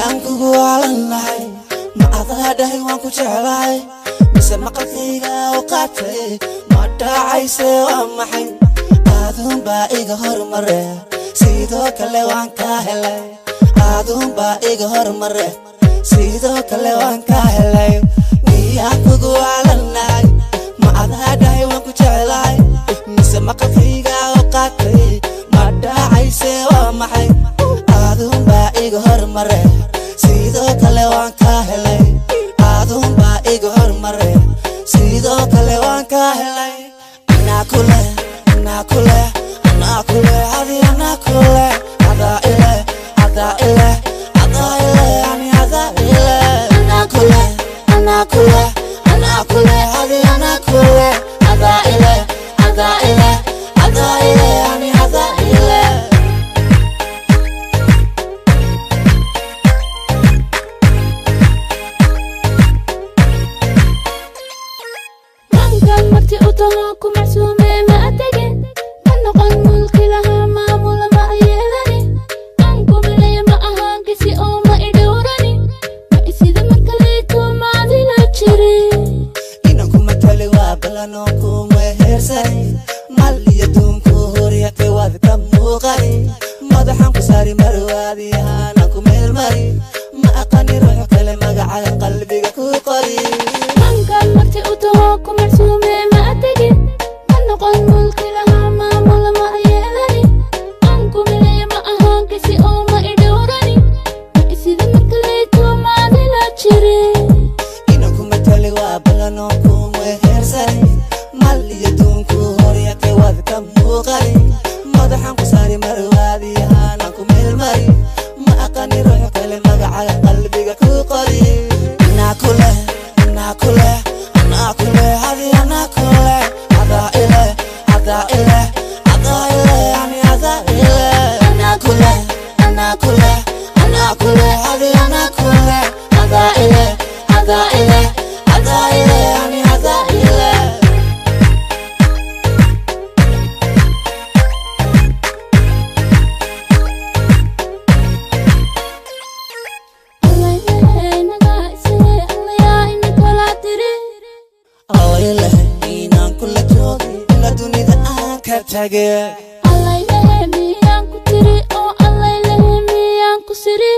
miyaan kugu waalannahay ma adaadhahay waan ku jeclahay mise maqalkayga u qaatay ma dhacayse waa maxay aduunbaa iga hormare sidoo kale waan ka helay aduunbaa iga hormare sidoo kale waan ka helay miyaan kugu waalannahay ma adaadhahay waan ku jeclahay mise maqalkayga u qaatay ma dhacayse waa maxay aduunbaa iga hormare sidoo kale waan ka helay aduunbaa iga hormare sidoo kale waan ka helay anaa kule hadi anaa kule adaa ile ani adaa ile anaa kule hadi anaa kule adaa ile ani adaa ile marti u taho ku macsuume ma atagin ma noqon mulki lahaa maamula ma ayeelani aan kumilaya ma ahaan kisi oo ma idhowrani ma isida markaleeto maadila jiri inan kuma tali waa balanoo kuma heersani mal iyo duunku horyatay waad ka muuqani madaxan ku saari marwaadi ahaanan ku meelmari ma aqani ruux kale magacaga qalbiga ku qori mankan marti u taho ku macsuume ma atagin ma noqon mulki lahaa maamula ma ayeelani aan kumilaya ma ahaan kisi oo ma idhowrani ma isida markaleeto maadila jiri inan kuma tali waa balanoo kuma heersani mal iyo duunku horyatay waad ka muuqani madaxan ku saari marwaadi ahaanan ku meelmari ma aqani ruux kale magacaga qalbiga ku qori anaa kule hadi anaa kule adaa ile ani adaa ile anaa kule hadi anaa kule adaa ile ani adaa ile inaan kula joogi ila dunida aan ka tage allaylehe miyaan ku tiri oo allaylehe miyaan ku siri